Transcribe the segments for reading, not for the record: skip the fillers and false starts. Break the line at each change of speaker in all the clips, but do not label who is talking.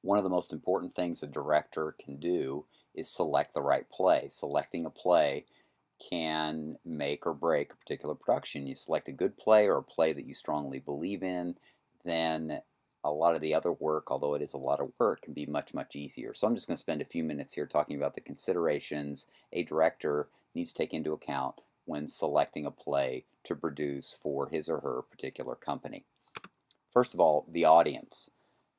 One of the most important things a director can do is select the right play. Selecting a play can make or break a particular production. You select a good play or a play that you strongly believe in, then a lot of the other work, although it is a lot of work, can be much, much easier. So I'm just going to spend a few minutes here talking about the considerations a director needs to take into account when selecting a play to produce for his or her particular company. First of all, the audience.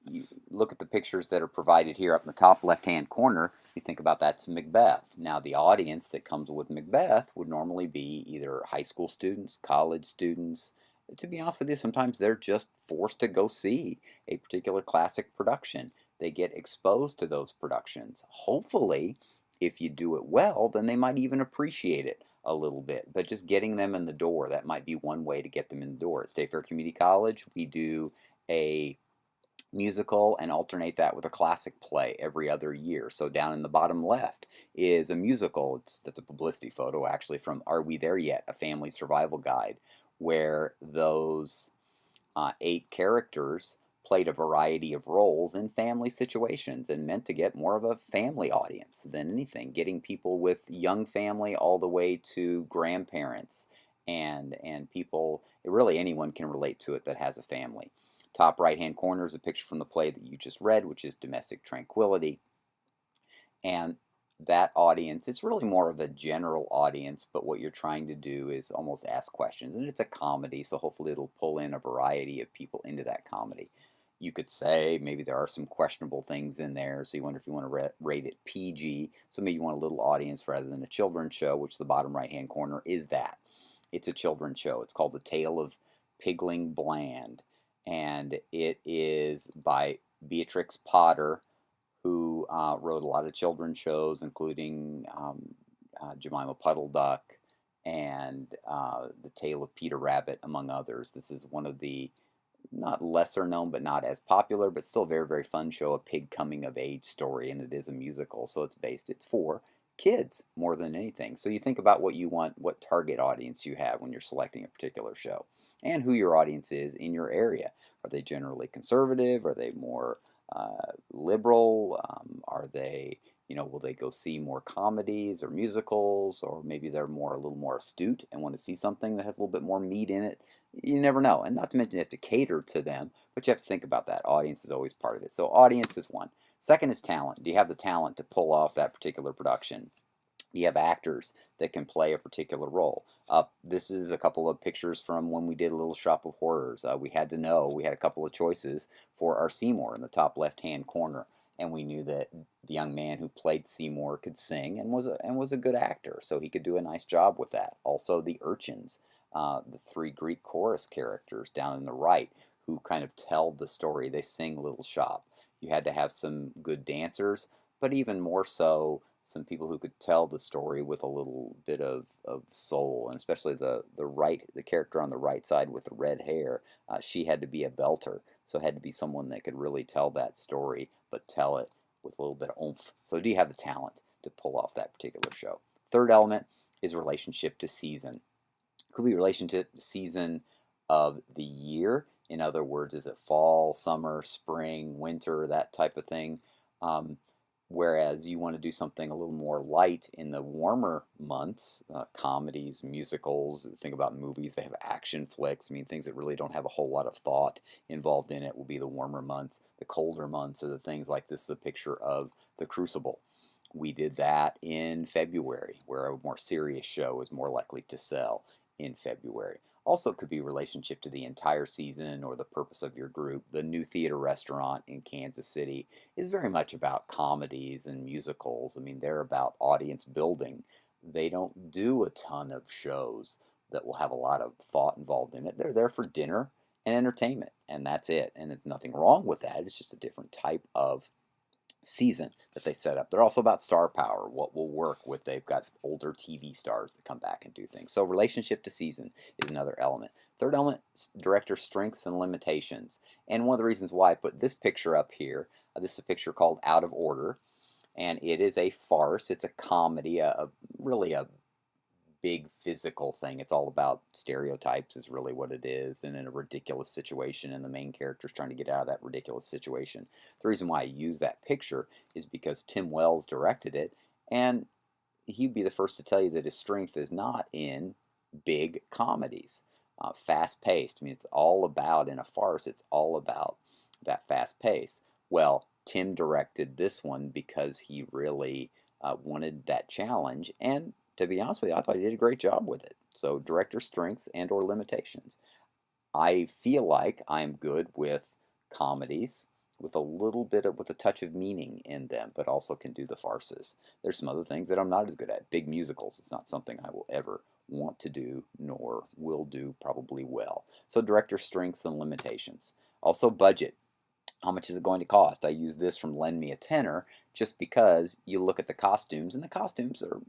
You look at the pictures that are provided here up in the top left-hand corner, you think about that's Macbeth. Now, the audience that comes with Macbeth would normally be either high school students, college students. To be honest with you, sometimes they're just forced to go see a particular classic production. They get exposed to those productions. Hopefully, if you do it well, then they might even appreciate it a little bit. But just getting them in the door, that might be one way to get them in the door. At State Fair Community College, we do a musical and alternate that with a classic play every other year. So down in the bottom left is a musical. That's a publicity photo actually from Are We There Yet? A Family Survival Guide, where those 8 characters played a variety of roles in family situations and meant to get more of a family audience than anything, getting people with young family all the way to grandparents and people, really anyone can relate to it that has a family. Top right hand corner is a picture from the play that you just read, which is Domestic Tranquility. And that audience, it's really more of a general audience, but what you're trying to do is almost ask questions. And it's a comedy, so hopefully it'll pull in a variety of people into that comedy. You could say maybe there are some questionable things in there, so you wonder if you want to rate it PG. So maybe you want a little audience rather than a children's show, which the bottom right hand corner is that. It's a children's show. It's called The Tale of Pigling Bland, and it is by Beatrix Potter, who wrote a lot of children's shows, including Jemima Puddle Duck and The Tale of Peter Rabbit, among others. This is one of the not lesser known, but not as popular, but still very, very fun show, a pig coming of age story, and it is a musical, so it's for kids more than anything. So you think about what you want, what target audience you have when you're selecting a particular show, and who your audience is in your area. Are they generally conservative? Are they more liberal? Are they, will they go see more comedies or musicals, or maybe they're a little more astute and want to see something that has a little bit more meat in it? You never know. And not to mention you have to cater to them, but you have to think about that. Audience is always part of it. So audience is one. Second is talent. Do you have the talent to pull off that particular production? Do you have actors that can play a particular role? This is a couple of pictures from when we did a Little Shop of Horrors. We had to know, we had a couple of choices for our Seymour in the top left-hand corner, and we knew that the young man who played Seymour could sing and was a good actor, so he could do a nice job with that. Also, the urchins, the 3 Greek chorus characters down in the right, who kind of tell the story. They sing Little Shop. You had to have some good dancers, but even more so, some people who could tell the story with a little bit of soul, and especially the character on the right side with the red hair, she had to be a belter, so it had to be someone that could really tell that story, but tell it with a little bit of oomph. So do you have the talent to pull off that particular show? Third element is relationship to season. Could be relationship to season of the year. In other words, is it fall, summer, spring, winter, that type of thing? Um, Whereas you want to do something a little more light in the warmer months, comedies, musicals, think about movies, they have action flicks. I mean, things that really don't have a whole lot of thought involved in it will be the warmer months. The colder months are the things like this is a picture of The Crucible. We did that in February, where a more serious show is more likely to sell in February. Also, it could be relationship to the entire season or the purpose of your group. The New Theater Restaurant in Kansas City is very much about comedies and musicals. I mean, they're about audience building. They don't do a ton of shows that will have a lot of thought involved in it. They're there for dinner and entertainment, and that's it. And there's nothing wrong with that. It's just a different type of season that they set up. They're also about star power, what will work with, they've got older TV stars that come back and do things. So relationship to season is another element. Third element, director strengths and limitations. And one of the reasons why I put this picture up here, this is a picture called Out of Order, and it is a farce. It's a comedy, really a big physical thing. It's all about stereotypes is really what it is, and in a ridiculous situation, and the main character's trying to get out of that ridiculous situation. The reason why I use that picture is because Tim Wells directed it, and he'd be the first to tell you that his strength is not in big comedies, fast paced. I mean, it's all about, in a farce, it's all about that fast pace. Well, Tim directed this one because he really wanted that challenge, and to be honest with you, I thought he did a great job with it. So, director strengths and or limitations. I feel like I'm good with comedies with a little bit of with a touch of meaning in them, but also can do the farces. There's some other things that I'm not as good at. Big musicals is not something I will ever want to do, nor will do probably well. So director strengths and limitations. Also budget. How much is it going to cost? I use this from Lend Me a Tenor just because you look at the costumes, and the costumes are,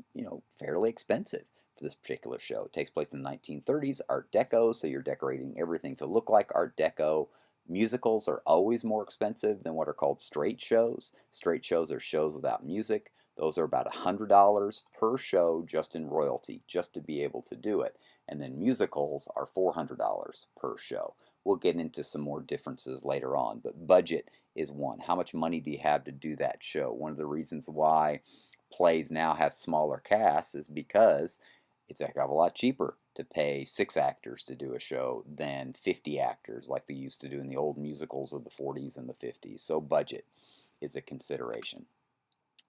fairly expensive for this particular show. It takes place in the 1930s, Art Deco, so you're decorating everything to look like Art Deco. Musicals are always more expensive than what are called straight shows. Straight shows are shows without music. Those are about $100 per show just in royalty, just to be able to do it. And then musicals are $400 per show. We'll get into some more differences later on, but budget is one. How much money do you have to do that show? One of the reasons why plays now have smaller casts is because it's a heck of a lot cheaper to pay 6 actors to do a show than 50 actors like they used to do in the old musicals of the 40s and the 50s. So budget is a consideration.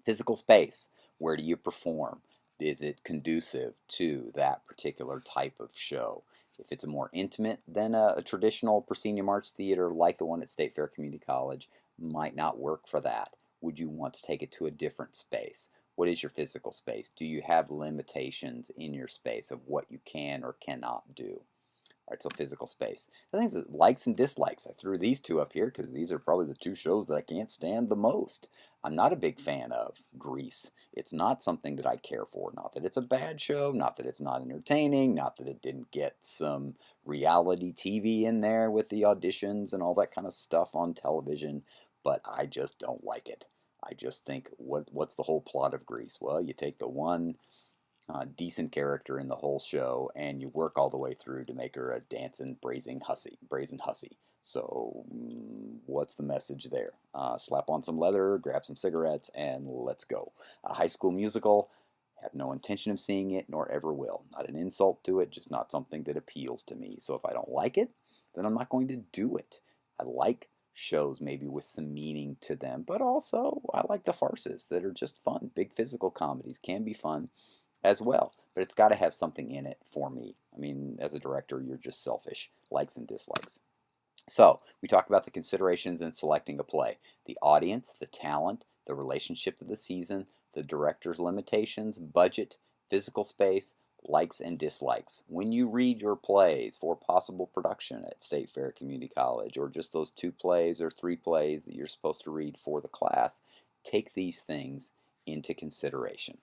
Physical space. Where do you perform? Is it conducive to that particular type of show? If it's a more intimate than a traditional proscenium arts theater like the one at State Fair Community College, might not work for that. Would you want to take it to a different space? What is your physical space? Do you have limitations in your space of what you can or cannot do? All right, so physical space. The things that likes and dislikes. I threw these two up here because these are probably the two shows that I can't stand the most. I'm not a big fan of Grease. It's not something that I care for. Not that it's a bad show, not that it's not entertaining, not that it didn't get some reality TV in there with the auditions and all that kind of stuff on television, but I just don't like it. I just think, what's the whole plot of Grease? Well, you take the one decent character in the whole show, and you work all the way through to make her a dancing, brazen hussy. So, what's the message there? Slap on some leather, grab some cigarettes, and let's go. A High School Musical. Have no intention of seeing it, nor ever will. Not an insult to it, just not something that appeals to me. So if I don't like it, then I'm not going to do it. I like shows maybe with some meaning to them, but also I like the farces that are just fun. Big physical comedies can be fun as well, but it's got to have something in it for me. I mean, as a director, you're just selfish, likes and dislikes. So, we talked about the considerations in selecting a play: the audience, the talent, the relationship to the season, the director's limitations, budget, physical space, likes and dislikes. When you read your plays for possible production at State Fair Community College, or just those 2 plays or 3 plays that you're supposed to read for the class, take these things into consideration.